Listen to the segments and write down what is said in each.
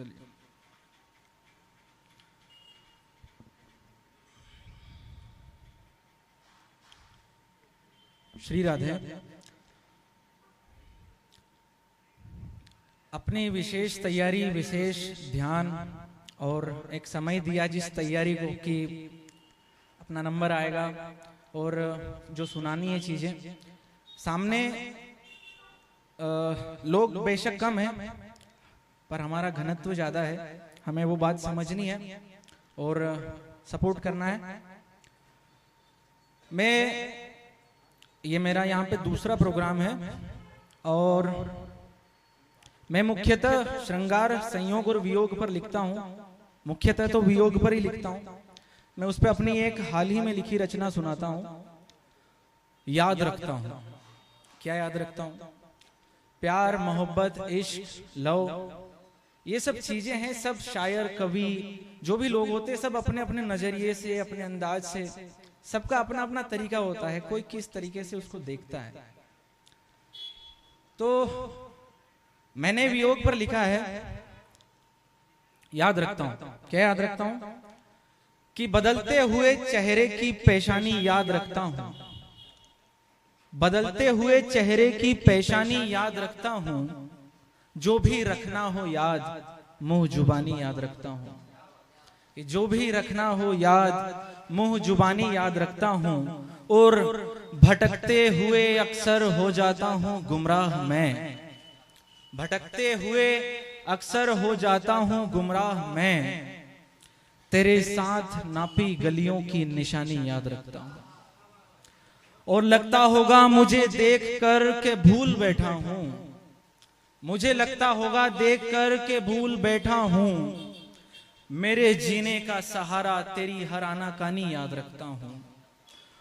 चलिए। श्री राधे। अपनी विशेष तैयारी, विशेष ध्यान और एक समय दिया जिस तैयारी को कि अपना नंबर आएगा और जो सुनानी है चीजें सामने लोग बेशक कम है पर हमारा घनत्व ज्यादा है, हमें वो बात समझनी है और सपोर्ट करना है। ये मेरा यहाँ पे दूसरा प्रोग्राम है और मैं मुख्यतः श्रृंगार, संयोग और वियोग पर लिखता हूँ। मुख्यतः तो वियोग पर ही लिखता हूँ। मैं उस पर अपनी एक हाल ही में लिखी रचना सुनाता हूँ। याद रखता हूँ। क्या याद रखता हूँ? प्यार, मोहब्बत, इश्क, लव, ये सब चीजें हैं। सब शायर, कवि, जो भी लोग होते हैं, सब अपने अपने नजरिए से, अपने अंदाज से, सबका अपना अपना तरीका होता है। कोई किस तरीके से उसको देखता है। तो मैंने वियोग पर लिखा है, याद रखता हूं। क्या याद रखता हूं? कि बदलते हुए चेहरे की पेशानी याद रखता हूं। बदलते हुए चेहरे की पेशानी याद रखता हूं। जो भी रखना हो याद, मुंह जुबानी याद रखता हूं। जो भी रखना हो याद, मुंह जुबानी याद रखता हूं। और भटकते हुए अक्सर हो जाता हूं गुमराह मैं। भटकते हुए अक्सर हो जाता हूं गुमराह मैं। तेरे साथ नापी गलियों की निशानी याद रखता हूं। और लगता होगा मुझे देख कर के भूल बैठा हूं। मुझे लगता होगा देख कर के भूल बैठा हूं। मेरे जीने का सहारा तेरी हर आनाकानी याद रखता हूं।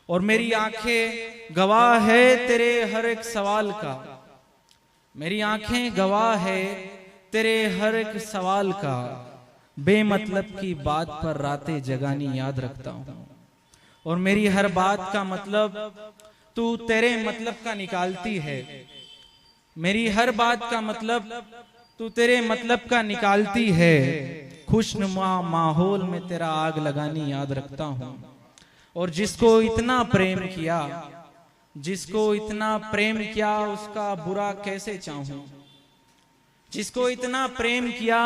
और मेरी आंखें गवाह है तेरे हर एक सवाल का। मेरी आंखें गवाह है तेरे हर एक सवाल का। बेमतलब की बात पर रातें जगानी याद रखता हूं। और मेरी हर बात का मतलब तू तेरे मतलब का निकालती है। मेरी हर बात का मतलब तू तेरे मतलब का निकालती है। खुशनुमा माहौल में तेरा आग लगानी याद रखता हूं। और जिसको इतना प्रेम किया, जिसको इतना प्रेम किया, उसका बुरा कैसे चाहूं। जिसको इतना प्रेम किया,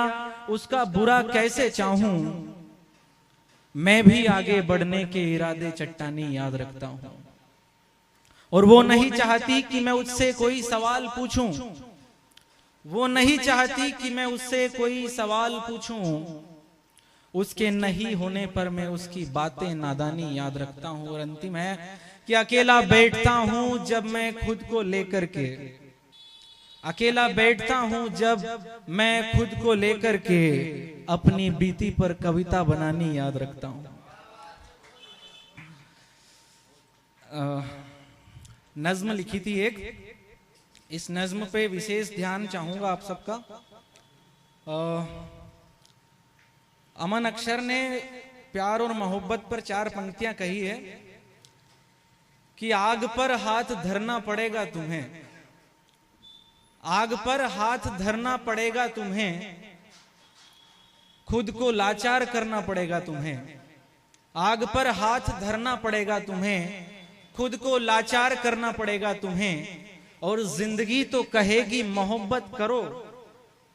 उसका बुरा कैसे चाहूं। मैं भी आगे बढ़ने के इरादे चट्टानी याद रखता हूं। और वो नहीं चाहती कि मैं उससे कोई सवाल पूछूं। वो नहीं चाहती कि मैं उससे कोई सवाल पूछूं। उसके नहीं होने पर मैं उसकी बातें नादानी याद रखता हूं। और अंतिम है कि अकेला बैठता हूं जब मैं खुद को लेकर के। अकेला बैठता हूं जब मैं खुद को लेकर के। अपनी बीती पर कविता बनानी याद रखता हूं। नज्म लिखी थी एक। इस नज्म पे विशेष ध्यान चाहूंगा आप सबका। अमन अक्षर ने प्यार और मोहब्बत पर 4 पंक्तियां कही है कि आग पर हाथ धरना पड़ेगा तुम्हें। आग पर हाथ धरना पड़ेगा तुम्हें। खुद को लाचार करना पड़ेगा तुम्हें। आग पर हाथ धरना पड़ेगा तुम्हें। खुद को लाचार करना पड़ेगा तुम्हें। और जिंदगी तो कहेगी मोहब्बत करो,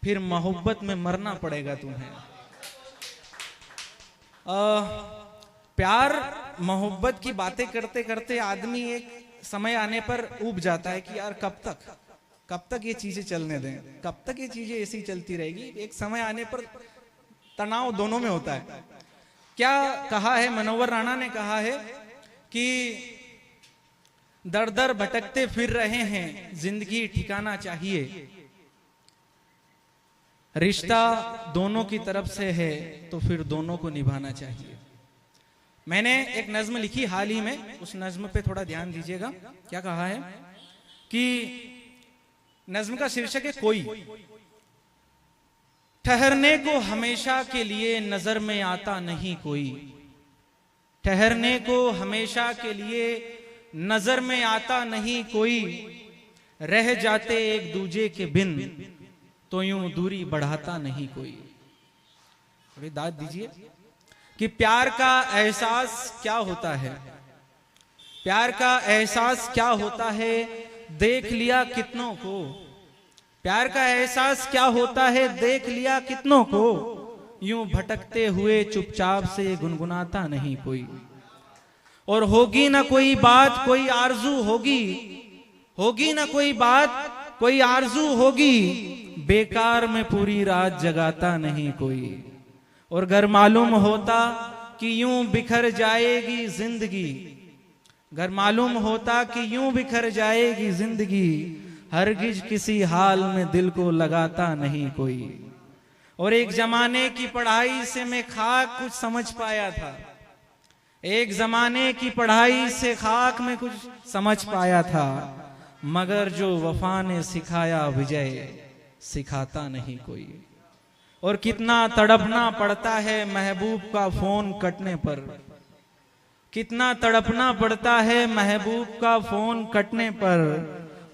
फिर मोहब्बत में मरना पड़ेगा तुम्हें। प्यार मोहब्बत की बातें करते करते आदमी एक समय आने पर ऊब जाता है कि यार कब तक ये चीजें चलने दें, कब तक ये चीजें ऐसी चलती रहेगी। एक समय आने पर तनाव दोनों में होता है। क्या कहा है मनोहर राणा ने? कहा है कि दर दर भटकते फिर रहे हैं, जिंदगी ठिकाना चाहिए। रिश्ता दोनों की तरफ से है तो फिर दोनों को निभाना चाहिए। मैंने एक नज्म लिखी हाल ही में, उस नज्म पे थोड़ा ध्यान दीजिएगा। क्या कहा है कि नज्म का शीर्षक है कोई। ठहरने को हमेशा के लिए नजर में आता नहीं कोई। ठहरने को हमेशा के लिए नजर में आता नहीं कोई। रह जाते एक दूजे के बिन तो यूं दूरी बढ़ाता नहीं कोई। थोड़ी दाद दीजिए कि प्यार का एहसास क्या होता है। प्यार का एहसास क्या होता है, देख लिया कितनों को। प्यार का एहसास क्या होता है, देख लिया कितनों को। यूं भटकते हुए चुपचाप से गुनगुनाता नहीं कोई। और होगी ना कोई बात, कोई आरजू होगी, होगी ना कोई बात, कोई आरजू होगी, बेकार में पूरी रात जगाता नहीं कोई। और अगर मालूम होता कि यूं बिखर जाएगी जिंदगी, अगर मालूम होता कि यूं बिखर जाएगी जिंदगी, हरगिज किसी हाल में दिल को लगाता नहीं कोई। और एक जमाने की पढ़ाई से मैं खाक कुछ समझ पाया था, एक जमाने की पढ़ाई से खाक में कुछ समझ पाया था, मगर जो वफा ने सिखाया विजय सिखाता नहीं कोई। और कितना तड़पना पड़ता है महबूब का फोन कटने पर, कितना तड़पना पड़ता है महबूब का फोन कटने पर।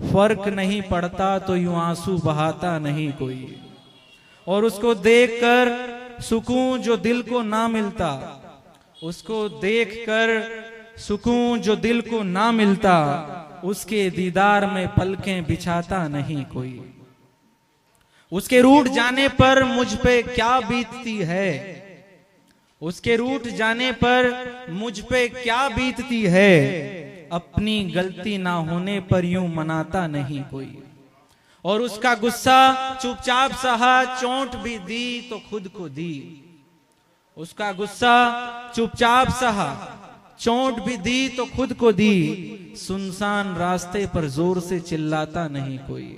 फर्क नहीं पड़ता तो यूं आंसू बहाता नहीं कोई। और उसको देखकर सुकून जो दिल को ना मिलता, उसको देखकर सुकून जो दिल को ना मिलता, उसके दीदार में पलकें बिछाता नहीं कोई। उसके रूठ जाने पर मुझ पे क्या बीतती है, उसके रूठ जाने पर मुझ पे क्या बीतती है। अपनी गलती ना होने पर यूं मनाता नहीं कोई। और उसका गुस्सा चुपचाप सहा, चोट भी दी तो खुद को दी। उसका गुस्सा चुपचाप सहा, चोट भी दी तो खुद को दी। सुनसान रास्ते पर जोर से चिल्लाता नहीं कोई।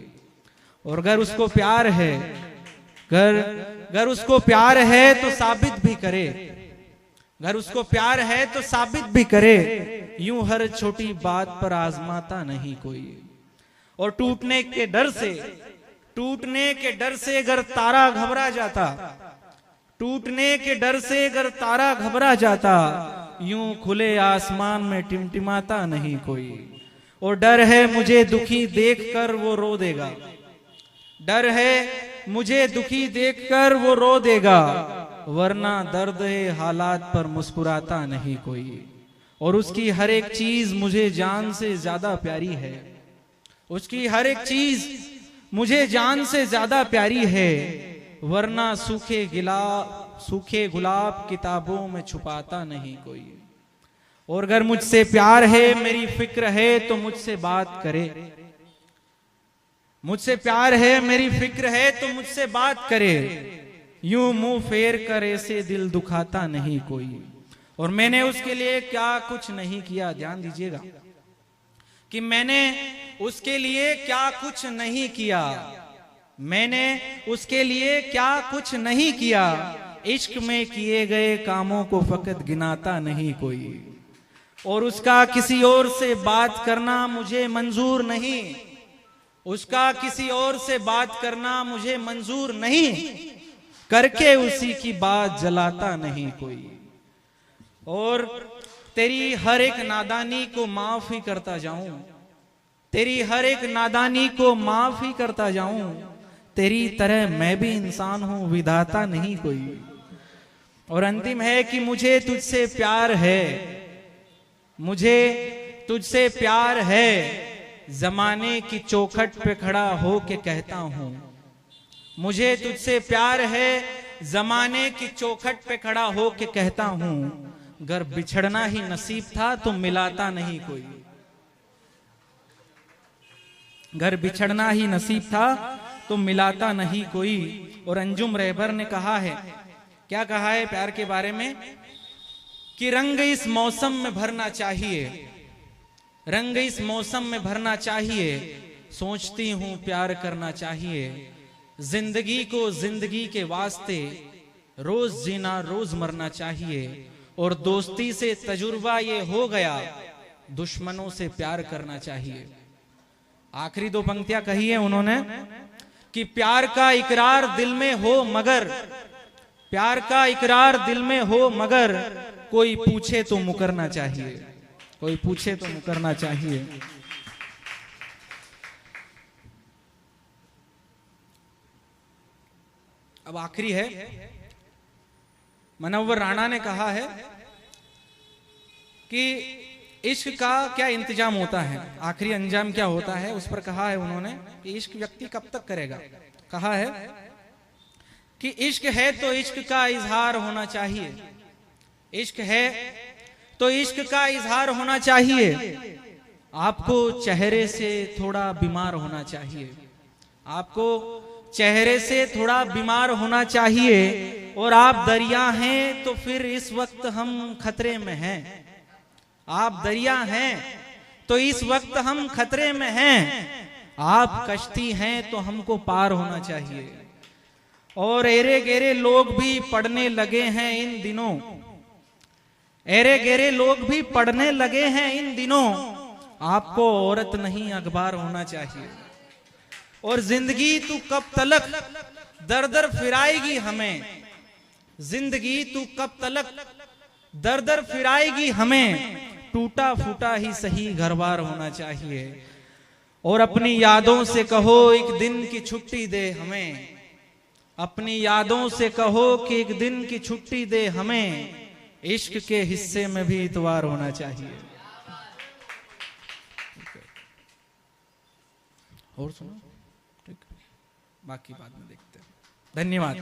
और अगर उसको प्यार है, अगर उसको प्यार है तो साबित भी करे, अगर उसको प्यार है तो साबित भी करे। यूं हर छोटी बात पर आजमाता नहीं कोई। और टूटने के डर से, टूटने के डर से अगर तारा घबरा जाता, टूटने के डर से अगर तारा घबरा जाता, यूं खुले आसमान में टिमटिमाता नहीं कोई। और डर है मुझे दुखी देखकर वो रो देगा, डर है मुझे दुखी देखकर वो रो देगा, वरना दर्द हालात पर मुस्कुराता नहीं कोई। और उसकी हर एक चीज मुझे जान से ज्यादा प्यारी है, उसकी हर एक चीज मुझे जान से ज्यादा प्यारी है। वरना सूखे गुलाब किताबों में छुपाता नहीं कोई। और अगर मुझसे प्यार है, मेरी फिक्र है तो मुझसे बात करे, मुझसे प्यार है मेरी फिक्र है तो मुझसे बात करे। यूं मुंह फेर कर ऐसे दिल दुखाता नहीं कोई। और मैंने उसके लिए क्या कुछ नहीं किया, ध्यान दीजिएगा कि मैंने उसके लिए क्या कुछ नहीं किया, मैंने उसके लिए क्या कुछ नहीं किया। इश्क में किए गए कामों को फकत गिनाता नहीं कोई। और उसका किसी और से बात करना मुझे मंजूर नहीं, उसका किसी और से बात करना मुझे मंजूर नहीं। करके उसी की बात जलाता नहीं कोई। और तेरी हर एक नादानी को माफ ही करता जाऊं, तेरी हर एक नादानी को माफ ही करता जाऊं। तेरी तरह मैं भी इंसान हूं, विधाता नहीं कोई। और अंतिम है कि मुझे तुझसे प्यार है, मुझे तुझसे प्यार है। जमाने की चौखट पे खड़ा हो के कहता हूं, मुझे तुझसे प्यार है। जमाने की चौखट पे खड़ा हो के कहता हूं, अगर बिछड़ना ही नसीब था तो मिलाता नहीं कोई। अगर बिछड़ना ही नसीब था तो मिलाता नहीं कोई। और अंजुम रहबर ने कहा है, क्या कहा है प्यार के बारे में, कि रंग इस मौसम में भरना चाहिए, रंग इस मौसम में भरना चाहिए। सोचती हूं प्यार करना चाहिए। जिंदगी को जिंदगी के वास्ते रोज जीना रोज मरना चाहिए। और दोस्ती से तजुर्बा ये हो गया, दुश्मनों से प्यार करना चाहिए। आखिरी दो पंक्तियां कही है उन्होंने कि प्यार का इकरार दिल में हो मगर, प्यार का इकरार दिल में हो मगर, कोई पूछे तो मुकरना चाहिए, कोई पूछे तो मुकरना चाहिए। अब आखिरी है मनव्वर राणा ने कहा है कि इश्क का क्या इंतजाम होता है, आखिरी अंजाम क्या होता है, उस पर कहा है उन्होंने कि इश्क व्यक्ति कब तक करेगा। कहा है कि इश्क है तो इश्क का इजहार होना चाहिए, इश्क है तो इश्क का इजहार होना चाहिए, आपको चेहरे से थोड़ा बीमार होना चाहिए, आपको चेहरे से थोड़ा बीमार होना चाहिए, और आप दरिया हैं तो फिर इस वक्त हम खतरे में हैं, आप दरिया हैं तो इस वक्त हम खतरे में हैं, आप कश्ती हैं तो हमको पार होना चाहिए। और एरे गेरे लोग भी पढ़ने लगे हैं इन दिनों, एरे गेरे लोग भी पढ़ने लगे हैं इन दिनों, आपको औरत नहीं अखबार होना चाहिए। और जिंदगी तू कब तलक दर दर फिराएगी हमें, जिंदगी तू कब तलक दर दर फिराएगी हमें, टूटा फूटा ही सही घरबार होना चाहिए। और अपनी यादों से कहो एक दिन की छुट्टी दे हमें, अपनी यादों से कहो कि एक दिन की छुट्टी दे हमें, इश्क के हिस्से में भी इतवार होना चाहिए। और सुनो, ठीक, बाकी बाद में देखते हैं। धन्यवाद।